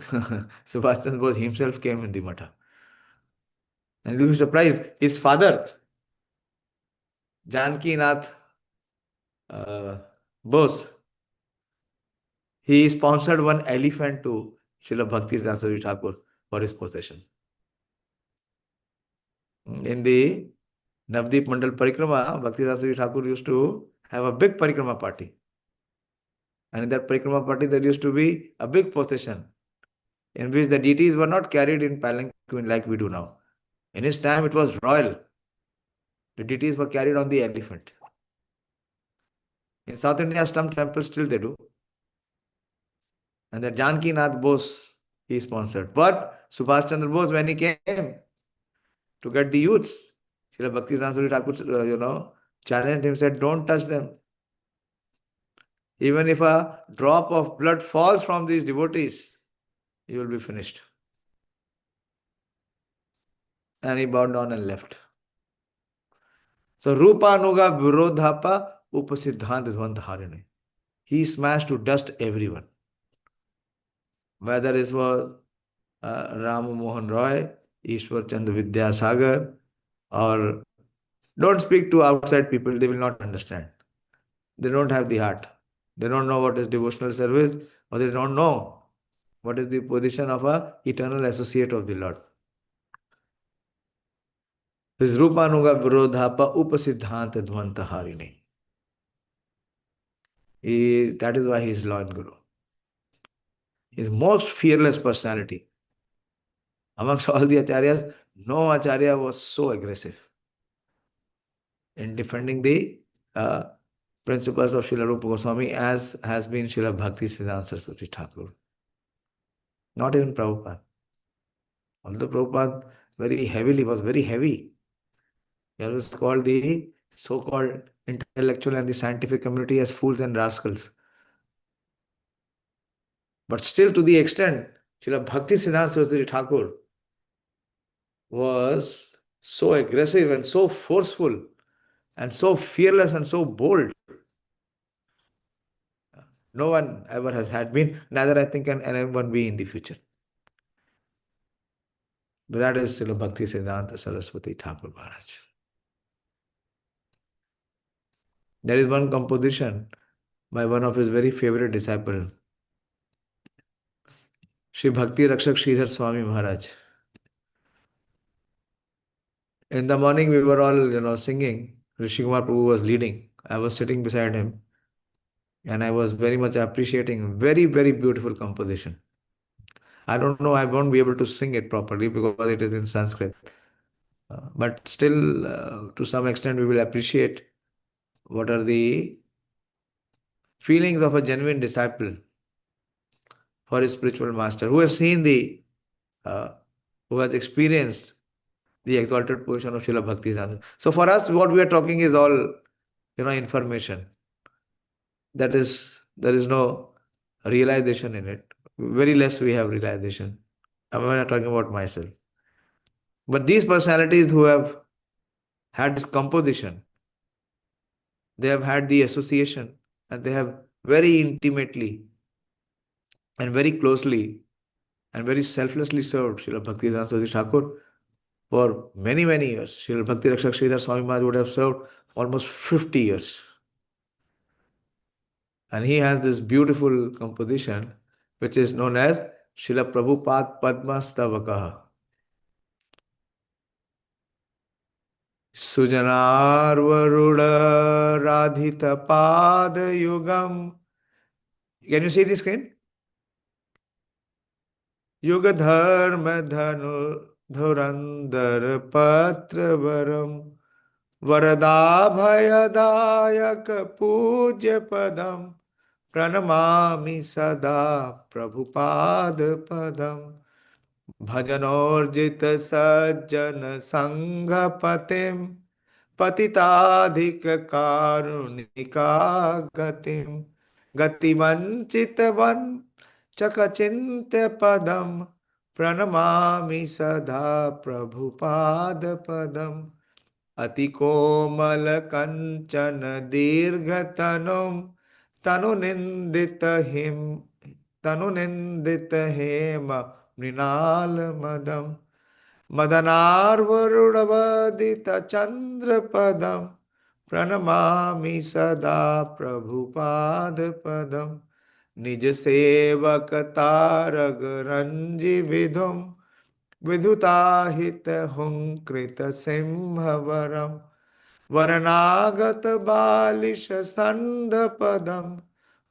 Subhash Chandra Bose himself came in the matha. And you'll be surprised, his father, Janki Nath Bose, he sponsored one elephant to Srila Bhaktisiddhanta Saraswati Thakur for his possession. In the Navdeep Mandal Parikrama, Bhaktisiddhanta Saraswati Thakur used to have a big Parikrama party. And in that Parikrama party, there used to be a big procession in which the deities were not carried in palanquin like we do now. In his time, it was royal. The deities were carried on the elephant. In South India, some temples still they do. And that Janki Nath Bose, he sponsored. But Subhash Chandra Bose, when he came to get the youths, Srila Bhaktisiddhanta Saraswati Thakur, challenged him, said, don't touch them. Even if a drop of blood falls from these devotees, you will be finished. And he bowed down and left. So, Rupa Nuga Virodhapa Upasiddhanta Dvantharine. He smashed to dust everyone. Whether it was Ram Mohan Roy, Ishwar Chandra Vidyasagar, or don't speak to outside people, they will not understand. They don't have the heart. They don't know what is devotional service, or they don't know what is the position of an eternal associate of the Lord. This Rupanuga Virodhapa Upasiddhanta Dvantaharine. That is why he is Law and Guru. His most fearless personality. Amongst all the acharyas, no acharya was so aggressive in defending the principles of Srila Rupa Goswami as has been Srila Bhaktisiddhanta Saraswati Thakur. Not even Prabhupada. Although Prabhupada was very heavy. He was called the so-called intellectual and the scientific community as fools and rascals. But still, to the extent, Srila Bhaktisiddhanta Saraswati Thakur was so aggressive and so forceful and so fearless and so bold. No one ever had been, neither I think can anyone be in the future. But that is Srila Bhaktisiddhanta Saraswati Thakur Maharaj. There is one composition by one of his very favorite disciples, Sri Bhakti Rakshak Sridhar Swami Maharaj. In the morning we were all, singing. Rishi Kumar Prabhu was leading. I was sitting beside him and I was very much appreciating very, very beautiful composition. I don't know, I won't be able to sing it properly because it is in Sanskrit. But still, to some extent, we will appreciate what are the feelings of a genuine disciple for his spiritual master, who has seen who has experienced the exalted position of Srila Bhaktisiddhanta. So for us, what we are talking is all, information. There is no realization in it. Very less we have realization. I'm not talking about myself. But these personalities who have had this composition, they have had the association and they have very intimately and very closely and very selflessly served Srila Bhaktisiddhanta Saraswati Thakur for many, many years. Srila Bhakti Rakshak Sridhar Swami Maharaj would have served almost 50 years. And he has this beautiful composition which is known as Srila Prabhupada Padma Stavakaha. Sujanarvaruda Radhita Pada Yugam. Can you see the screen? Yuga Dharma Dhanu Dhurandhar Patra Varam वरदाभयदायक पूज्य पदम प्रणमामि सदा प्रभुपाद पदम भजनोर्जित सज्जन संघ पतिम पतिताधिक कारुणिका गतिम गतिवंचित one चकचिन्त्य पदम प्रणमामि सदा प्रभुपाद पदम अतिकोमल कंचन दीर्घतनुं तनुनिंदित him तनुनिंदित हेम मृणाल मदम मदनार्वरुणवदित चंद्रपदम प्रणमामि सदा प्रभुपाद पदम निज सेवक तारग रंजि विधुम विधुताहित हुंकृत सिंहवरम वरनागत बालिश संद पदम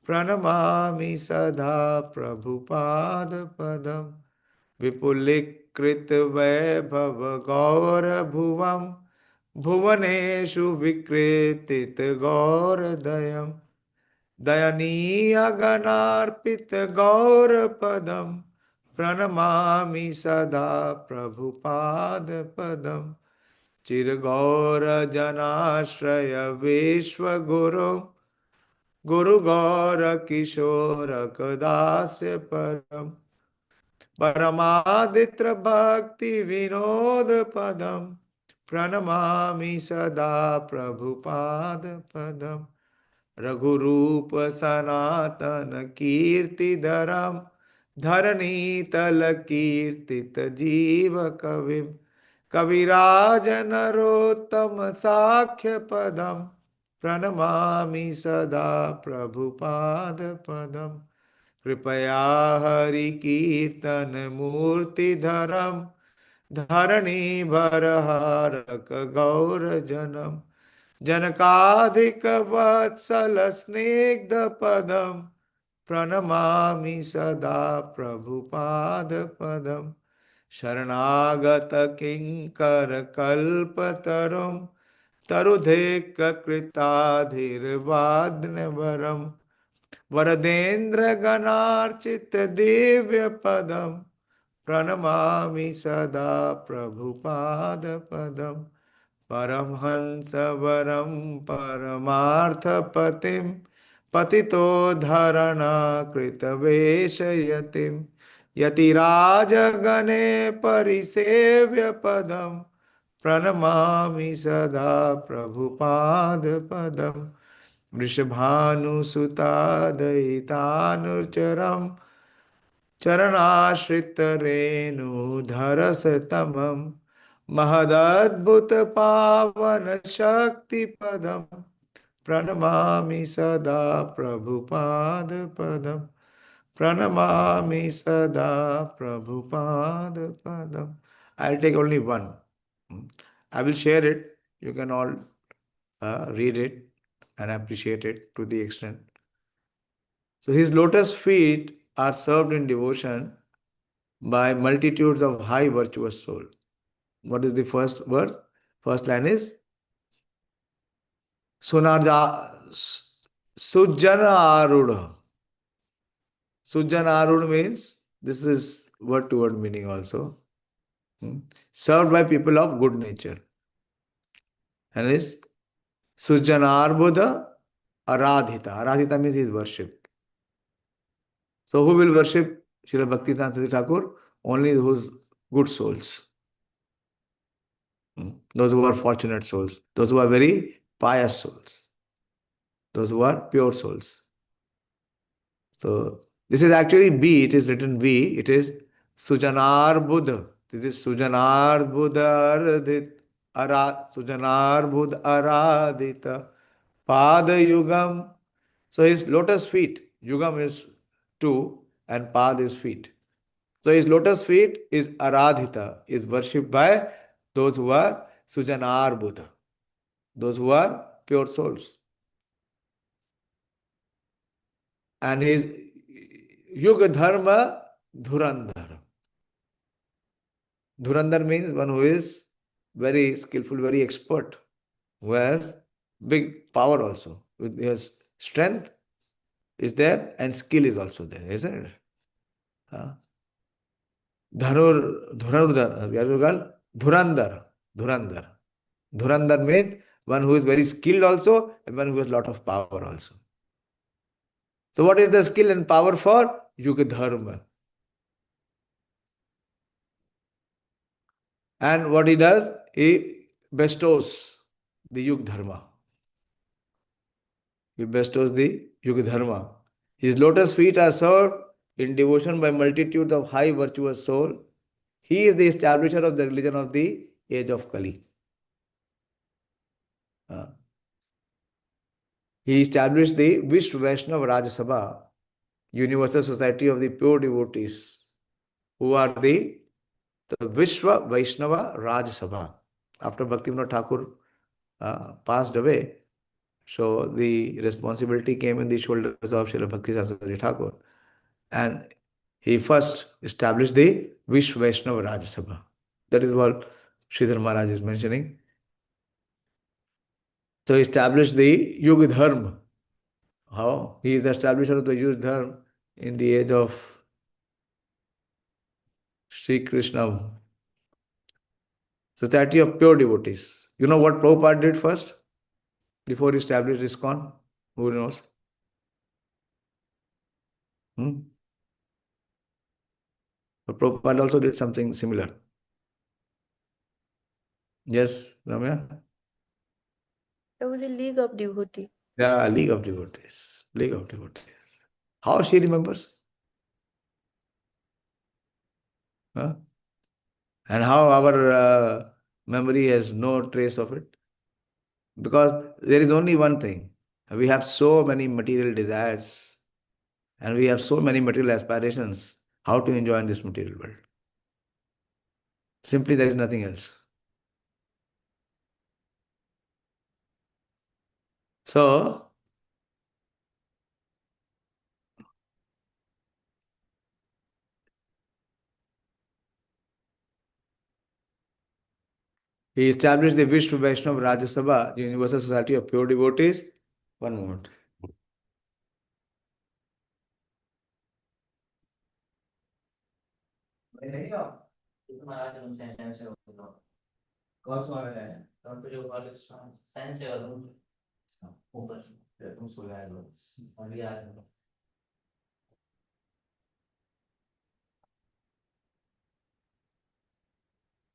प्रणमामि सदा प्रभुपाद पदम विपुलीकृत वैभव गौर भुवम भुवनेषु विकृतित गौरदयम् दयनीय गणार्पित गौर पदम प्रणमामि सदा प्रभुपाद पदम चिर गौर जनाश्रय विश्व गुरु गुरु गौर किशोर कदास्य परम परमादित्र भक्ति विनोद पदम प्रणमामि सदा प्रभुपाद पदम रघुरूप सनातन कीर्तिधरम धरणी तल कीर्तित जीव कविम कविराज नरोत्तम साख्य पदम प्रणमामि सदा प्रभुपाद पदम कृपया हरि कीर्तन मूर्तिधरम धरणी भरहारक गौर जनम जनकाधिक वत्सल स्निग्ध पदम प्रणमामि सदा प्रभुपाद पदम शरणागत किंकर कल्पतरुम तरुधेक कृताधिर्वाद्नवरम वरदेन्द्र गणार्चित दिव्य पदम प्रणमामि सदा प्रभुपाद पदम परमहंस वरम परमार्थ पतिम पतितोद्धरणा कृतवेशयतिम यतिराज गणे परिसेव्य पदम प्रणमामि सदा प्रभुपाद पदम वृषभानुसुता दयितानुचरम चरणाश्रित रेणुधर सतमम महदद्भुत पावन शक्ति पदम प्रणमामि सदा प्रभुपाद पदम प्रणमामि सदा प्रभुपाद पदम. I'll take only one. I will share it. You can all read it and appreciate it to the extent. So his lotus feet are served in devotion by multitudes of high virtuous souls. What is the first word? First line is Sunarja Sujjana Arudha. Sujjana Arudha means this is word to word meaning also. Served by people of good nature. And is Sujjana Buddha Aradhita. Aradhita means he is worshipped. So who will worship Srila Bhaktivedanta Thakur? Only those good souls. Those who are fortunate souls. Those who are very pious souls. Those who are pure souls. So this is actually B. It is written B. It is Sujanar Buddha. This is Sujanar Buddha Sujanar Buddha Aradhita Pada Yugam. So his lotus feet, Yugam is 2 and Pad is feet. So his lotus feet is Aradhita, is worshipped by those who are Sujanar Buddha, those who are pure souls. And his Yuga Dharma Dhurandhar. Dhurandhar means one who is very skillful, very expert. who has big power also. With his strength is there and skill is also there, isn't it? Dhurandhar. Dhurandhar. Dhurandhar means one who is very skilled also and one who has lot of power also. So what is the skill and power for? Yuga Dharma. And what he does? He bestows the Yuga Dharma. He bestows the Yuga Dharma. His lotus feet are served in devotion by multitudes of high virtuous souls. He is the establisher of the religion of the age of Kali. He established the Vishwa Vaishnava Raj Sabha, Universal Society of the Pure Devotees, who are the Vishwa Vaishnava Raj Sabha. After Bhaktivinoda Thakur passed away, so the responsibility came in the shoulders of Srila Bhakti Saraswati Thakur. And he first established the Vishwa Vaishnava Raj Sabha. That is what Sridhar Maharaj is mentioning. So he established the Yuga Dharma. How? He is the establisher of the Yuga Dharma in the age of Sri Krishna. Society of Pure Devotees. You know what Prabhupada did first? Before he established ISKCON? Who knows? But Prabhupada also did something similar. Yes, Ramya? There was a League of Devotees. Yeah, League of Devotees. League of Devotees. How she remembers? Huh? And how our memory has no trace of it? Because there is only one thing. We have so many material desires and we have so many material aspirations. How to enjoy in this material world? Simply, there is nothing else. So, he established the Vishwa Vaishnava Raj Sabha, the Universal Society of Pure Devotees. One moment.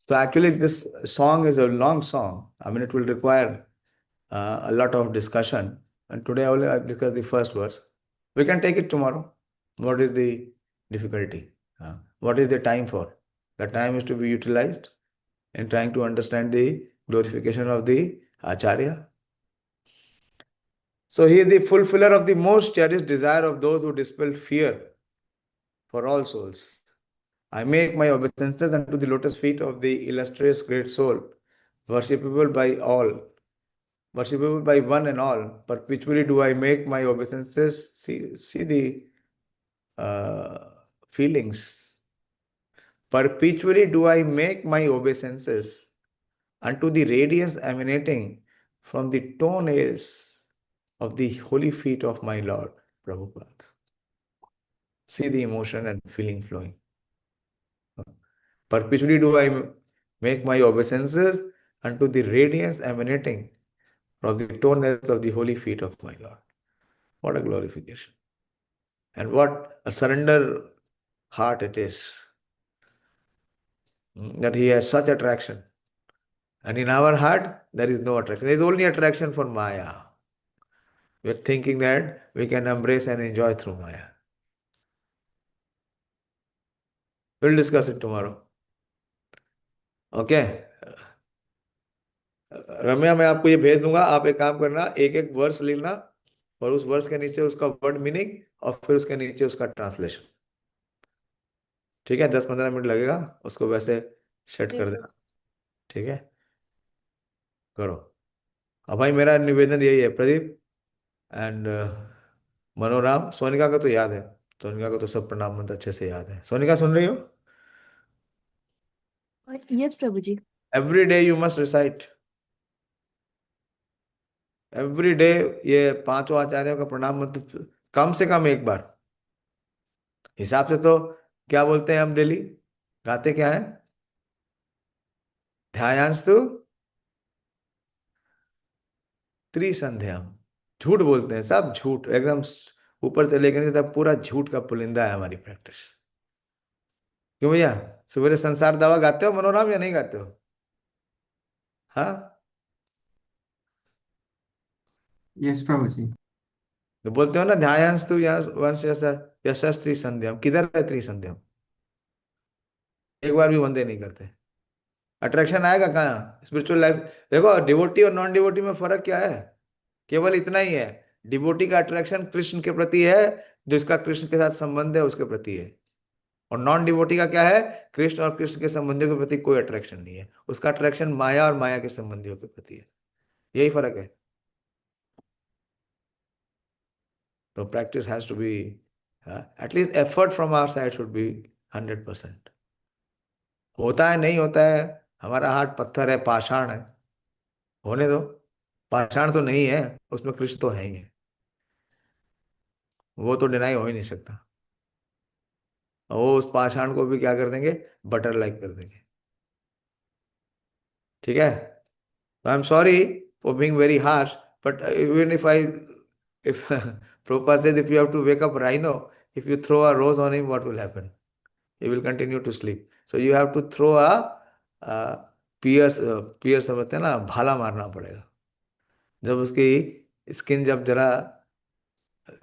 So actually this song is a long song. I mean, it will require a lot of discussion. And today I will discuss the first verse. We can take it tomorrow. What is the difficulty? What is the time for? The time is to be utilized in trying to understand the glorification of the Acharya. So he is the fulfiller of the most cherished desire of those who dispel fear for all souls. I make my obeisances unto the lotus feet of the illustrious great soul, worshipable by all, worshipable by one and all. Perpetually do I make my obeisances. See the feelings. Perpetually do I make my obeisances unto the radiance emanating from the toenails of the holy feet of my Lord Prabhupada. See the emotion and feeling flowing. Perpetually do I make my obeisances unto the radiance emanating from the toenails of the holy feet of my Lord. What a glorification. And what a surrender heart it is. That he has such attraction. And in our heart, there is no attraction. There is only attraction for Maya. We are thinking that we can embrace and enjoy through Maya. We'll discuss it tomorrow. Okay? रम्या मैं आपको ये भेज दूंगा, आप एक काम करना, एक एक वर्स लिखना और उस वर्स के नीचे उसका वर्ड मीनिंग और फिर उसके नीचे उसका ट्रांसलेशन. ठीक है? 10-15 मिनट लगेगा, उसको वैसे सेट कर देना. ठीक है? करो. अब भाई मेरा निवेदन यही है, प्रदीप एंड मनोराम. सोनिका का तो याद है, सोनिका को तो सब प्रणाम मंत्र अच्छे से याद है. सोनिका सुन रही हो? Yes, Prabhuji. Every day you must recite. Every day ये पांचों आचार्यों का प्रणाम मंत्र कम से कम एक बार। हिसाब से तो क्या बोलते हैं हम डेली, गाते क्या है? ध्यायास्तु त्रिसंध्याम। झूठ बोलते हैं सब, झूठ एकदम ऊपर से लेकर नीचे तक पूरा झूठ का पुलिंदा है हमारी प्रैक्टिस। क्यों भैया, सवेरे संसार दावा गाते हो मनोराम या नहीं गाते हो? हाँ, Yes, Prabhuji. तो बोलते हो ना ध्यायास्तु या वंश यशस त्रिसंध्याम। किधर है त्रिसंध्याम? एक बार भी वंदे नहीं करते। अट्रैक्शन आएगा कहाँ स्पिरिचुअल लाइफ? देखो डिवोटी और नॉन डिवोटी में फर्क क्या है? केवल इतना ही है, डिवोटी का अट्रैक्शन कृष्ण के प्रति है, जिसका कृष्ण के साथ संबंध है उसके प्रति है। और नॉन डिवोटी का क्या है? कृष्ण और कृष्ण के संबंधियों के प्रति कोई अट्रैक्शन नहीं है, उसका अट्रैक्शन माया और माया के संबंधियों के प्रति है। यही फर्क है। तो practice has to be, at least effort from our side should be 100%। होता है नहीं होता है, हमारा हाथ पत्थर है, पाषाण है, होने दो। पाषाण तो नहीं है, उसमें कृष्ण तो है ही है, वो तो डिनाई हो ही नहीं सकता। और वो उस पाषाण को भी क्या कर देंगे? बटर लाइक कर देंगे। ठीक है? I am sorry for being very harsh, but even if Prabhupada says if you have to wake up rhino, if you throw a rose on him, what will happen? He will continue to sleep. So you have to throw a पियर समझते हैं ना, भाला मारना पड़ेगा। जब उसकी skin जब जरा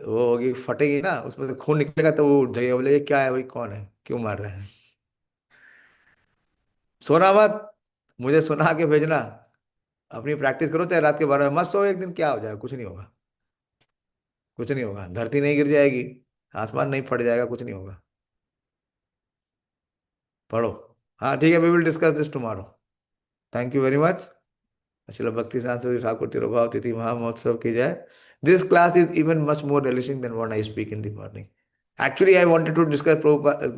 वो होगी, फटेगी ना, उसमें से खून निकलेगा, तो वो उठ जाएगा, बोले क्या है भाई, कौन है, क्यों मार रहे हैं? सोना मत, मुझे सुना के भेजना। अपनी प्रैक्टिस करो, चाहे रात के 12 बजे मत सो, एक दिन क्या हो जाएगा? कुछ नहीं होगा, कुछ नहीं होगा। धरती नहीं गिर जाएगी, आसमान नहीं फट जाएगा, कुछ नहीं होगा। पढ़ो। हाँ ठीक है, we will discuss this tomorrow. Thank you very much. Srila Bhakti सांस्कृतिक ठाकुर तिरुभाव तिथि महामहोत्सव की जय। This class is even much more relishing than what I speak in the morning. Actually, I wanted to discuss Prabhupada,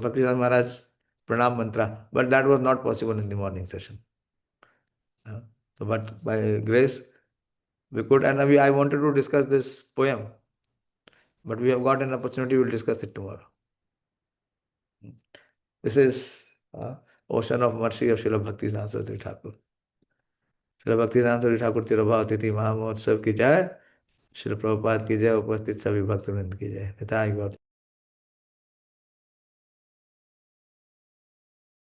Bhaktivedanta Maharaj's Pranam Mantra, but that was not possible in the morning session. So, but by grace, we could, and I wanted to discuss this poem, but we have got an opportunity, we will discuss it tomorrow. This is Ocean of Mercy of Srila Bhaktivedanta Saraswati Thakur. Srila Bhaktivedanta Saraswati Thakur Tirobhav Tithi Mahamahotsav की जय। श्री प्रभुपाद की जय। उपस्थित सभी भक्तवृंद की जय। निताई गौर।